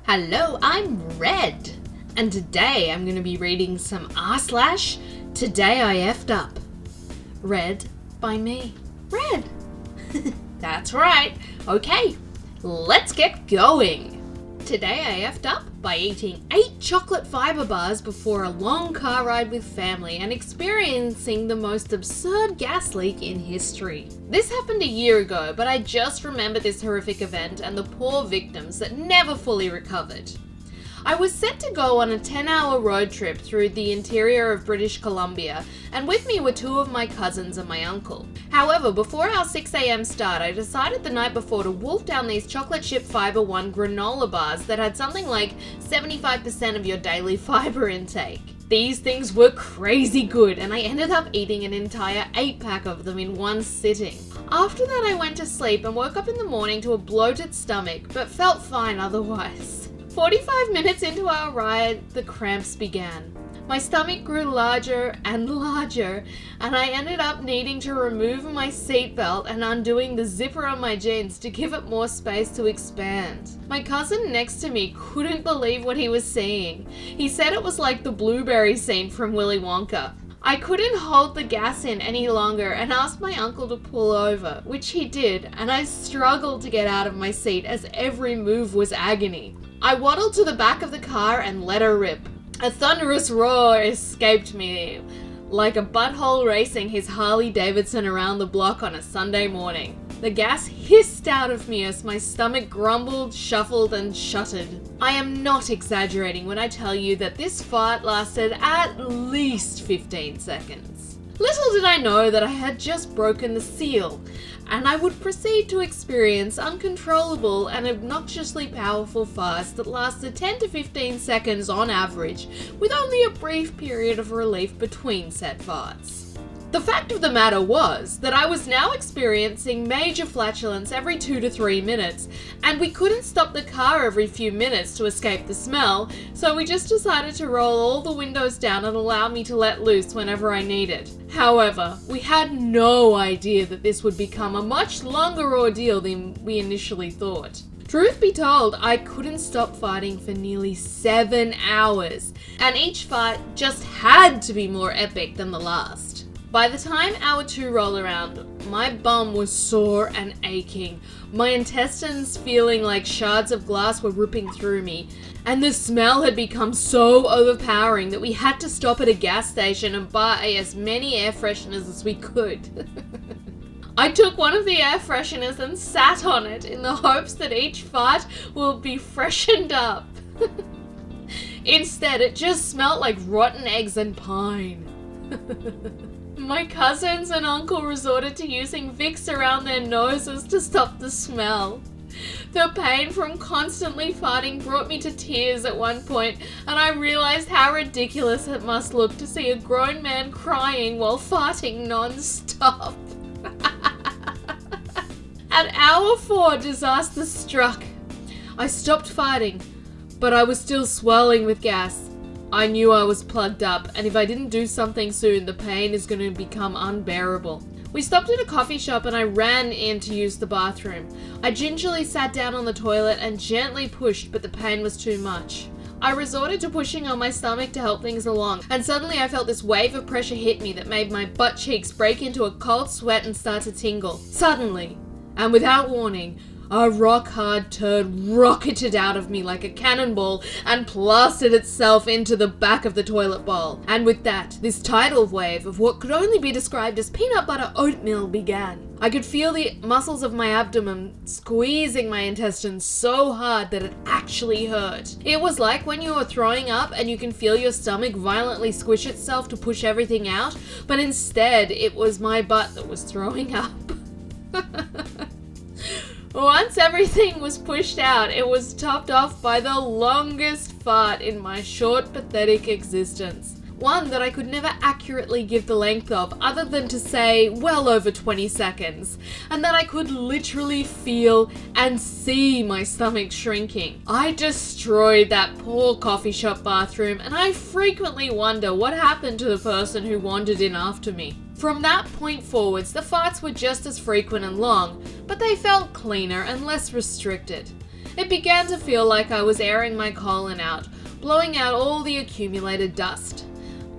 Hello, I'm Red, and today I'm going to be reading some / Today I Effed Up. Read by me, Red. That's right. Okay, let's get going. Today I effed up by eating 8 chocolate Fibre bars before a long car ride with family and experiencing the most absurd gas leak in history. This happened a year ago, but I just remember this horrific event and the poor victims that never fully recovered. I was set to go on a 10-hour road trip through the interior of British Columbia, and with me were 2 of my cousins and my uncle. However, before our 6 a.m. start, I decided the night before to wolf down these chocolate chip Fibre One granola bars that had something like 75% of your daily fibre intake. These things were crazy good, and I ended up eating an entire 8-pack of them in one sitting. After that, I went to sleep and woke up in the morning to a bloated stomach, but felt fine otherwise. 45 minutes into our ride, the cramps began. My stomach grew larger and larger, and I ended up needing to remove my seatbelt and undoing the zipper on my jeans to give it more space to expand. My cousin next to me couldn't believe what he was seeing. He said it was like the blueberry scene from Willy Wonka. I couldn't hold the gas in any longer and asked my uncle to pull over, which he did, and I struggled to get out of my seat as every move was agony. I waddled to the back of the car and let her rip. A thunderous roar escaped me, like a butthole racing his Harley Davidson around the block on a Sunday morning. The gas hissed out of me as my stomach grumbled, shuffled, and shuddered. I am not exaggerating when I tell you that this fart lasted at least 15 seconds. Little did I know that I had just broken the seal, and I would proceed to experience uncontrollable and obnoxiously powerful farts that lasted 10 to 15 seconds on average, with only a brief period of relief between said farts. The fact of the matter was that I was now experiencing major flatulence every 2 to 3 minutes, and we couldn't stop the car every few minutes to escape the smell, so we just decided to roll all the windows down and allow me to let loose whenever I needed. However, we had no idea that this would become a much longer ordeal than we initially thought. Truth be told, I couldn't stop farting for nearly 7 hours, and each fart just had to be more epic than the last. By the time hour 2 rolled around, my bum was sore and aching, my intestines feeling like shards of glass were ripping through me, and the smell had become so overpowering that we had to stop at a gas station and buy as many air fresheners as we could. I took one of the air fresheners and sat on it in the hopes that each fart will be freshened up. Instead, it just smelled like rotten eggs and pine. My cousins and uncle resorted to using Vicks around their noses to stop the smell. The pain from constantly farting brought me to tears at one point, and I realized how ridiculous it must look to see a grown man crying while farting non-stop. At hour 4, disaster struck. I stopped farting, but I was still swelling with gas. I knew I was plugged up, and if I didn't do something soon, the pain is going to become unbearable. We stopped at a coffee shop and I ran in to use the bathroom. I gingerly sat down on the toilet and gently pushed, but the pain was too much. I resorted to pushing on my stomach to help things along, and suddenly I felt this wave of pressure hit me that made my butt cheeks break into a cold sweat and start to tingle. Suddenly, and without warning, a rock-hard turd rocketed out of me like a cannonball and plastered itself into the back of the toilet bowl. And with that, this tidal wave of what could only be described as peanut butter oatmeal began. I could feel the muscles of my abdomen squeezing my intestines so hard that it actually hurt. It was like when you are throwing up and you can feel your stomach violently squish itself to push everything out, but instead it was my butt that was throwing up. Once everything was pushed out, it was topped off by the longest fart in my short, pathetic existence. One that I could never accurately give the length of, other than to say well over 20 seconds, and that I could literally feel and see my stomach shrinking. I destroyed that poor coffee shop bathroom, and I frequently wonder what happened to the person who wandered in after me. From that point forwards, the farts were just as frequent and long, but they felt cleaner and less restricted. It began to feel like I was airing my colon out, blowing out all the accumulated dust.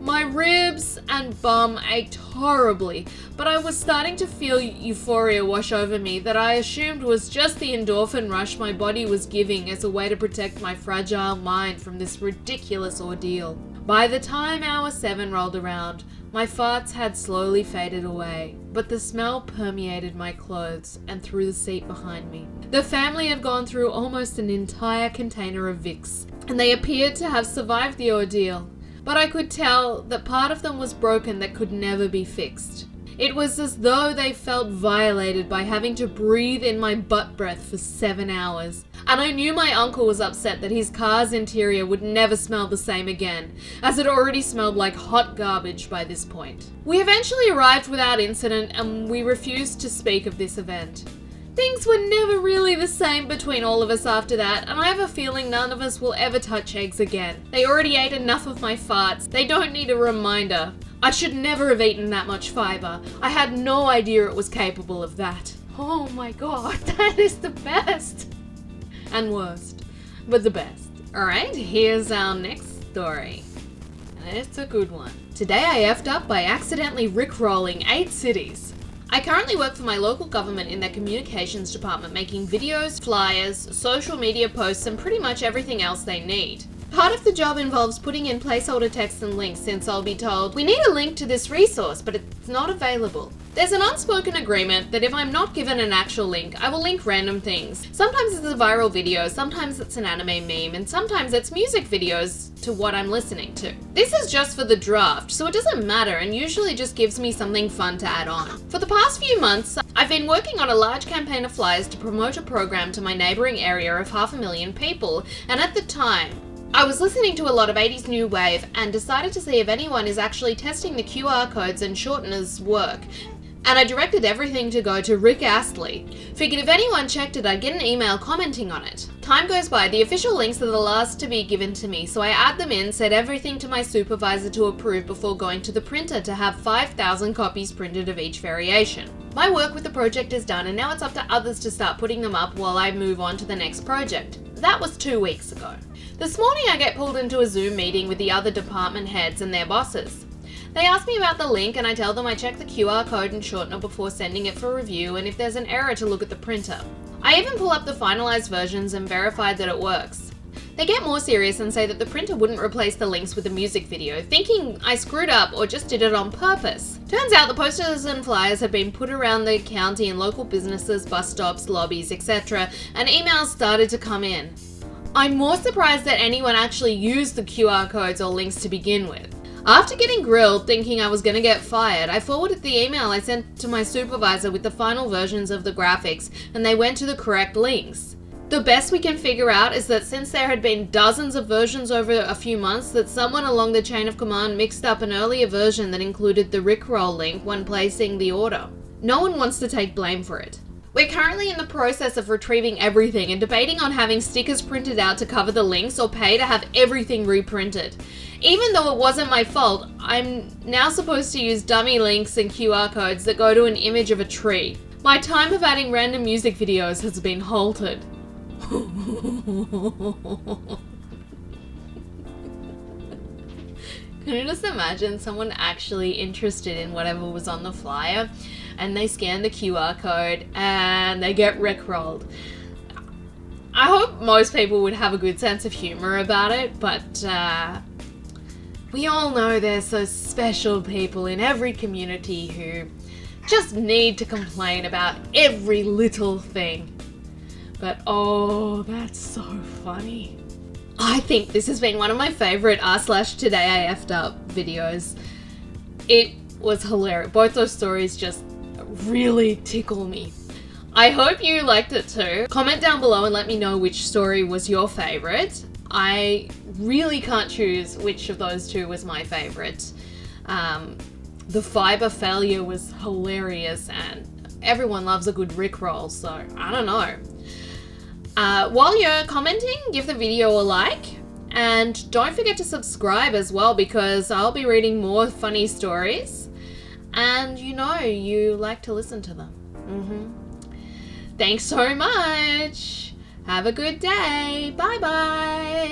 My ribs and bum ached horribly, but I was starting to feel euphoria wash over me that I assumed was just the endorphin rush my body was giving as a way to protect my fragile mind from this ridiculous ordeal. By the time hour 7 rolled around, my farts had slowly faded away, but the smell permeated my clothes and through the seat behind me. The family had gone through almost an entire container of Vicks, and they appeared to have survived the ordeal. But I could tell that part of them was broken that could never be fixed. It was as though they felt violated by having to breathe in my butt breath for 7 hours. And I knew my uncle was upset that his car's interior would never smell the same again, as it already smelled like hot garbage by this point. We eventually arrived without incident, and we refused to speak of this event. Things were never really the same between all of us after that, and I have a feeling none of us will ever touch eggs again. They already ate enough of my farts. They don't need a reminder. I should never have eaten that much fibre. I had no idea it was capable of that. Oh my god, that is the best. And worst, but the best. Alright, here's our next story. And it's a good one. Today I effed up by accidentally rickrolling 8 cities. I currently work for my local government in their communications department, making videos, flyers, social media posts, and pretty much everything else they need. Part of the job involves putting in placeholder text and links, since I'll be told, we need a link to this resource, but it's not available. There's an unspoken agreement that if I'm not given an actual link, I will link random things. Sometimes it's a viral video, sometimes it's an anime meme, and sometimes it's music videos to what I'm listening to. This is just for the draft, so it doesn't matter and usually just gives me something fun to add on. For the past few months, I've been working on a large campaign of flyers to promote a program to my neighbouring area of 500,000 people, and at the time, I was listening to a lot of 80s new wave and decided to see if anyone is actually testing the QR codes and shorteners work. And I directed everything to go to Rick Astley. Figured if anyone checked it, I'd get an email commenting on it. Time goes by, the official links are the last to be given to me, so I add them in, set everything to my supervisor to approve before going to the printer to have 5,000 copies printed of each variation. My work with the project is done, and now it's up to others to start putting them up while I move on to the next project. That was 2 weeks ago. This morning I get pulled into a Zoom meeting with the other department heads and their bosses. They ask me about the link and I tell them I check the QR code and shortener before sending it for review, and if there's an error to look at the printer. I even pull up the finalized versions and verify that it works. They get more serious and say that the printer wouldn't replace the links with a music video, thinking I screwed up or just did it on purpose. Turns out the posters and flyers had been put around the county in local businesses, bus stops, lobbies, etc., and emails started to come in. I'm more surprised that anyone actually used the QR codes or links to begin with. After getting grilled, thinking I was going to get fired, I forwarded the email I sent to my supervisor with the final versions of the graphics, and they went to the correct links. The best we can figure out is that since there had been dozens of versions over a few months, that someone along the chain of command mixed up an earlier version that included the Rickroll link when placing the order. No one wants to take blame for it. We're currently in the process of retrieving everything and debating on having stickers printed out to cover the links or pay to have everything reprinted. Even though it wasn't my fault, I'm now supposed to use dummy links and QR codes that go to an image of a tree. My time of adding random music videos has been halted. Can you just imagine someone actually interested in whatever was on the flyer and they scan the QR code and they get rickrolled? I hope most people would have a good sense of humor about it, but we all know there's those special people in every community who just need to complain about every little thing. But oh, that's so funny. I think this has been one of my favourite r/today I effed up videos. It was hilarious. Both those stories just really tickle me. I hope you liked it too. Comment down below and let me know which story was your favourite. I really can't choose which of those two was my favourite. The Fibre failure was hilarious and everyone loves a good rickroll, so I don't know. While you're commenting, give the video a like and don't forget to subscribe as well, because I'll be reading more funny stories and you know you like to listen to them. Thanks so much. Have a good day. Bye bye.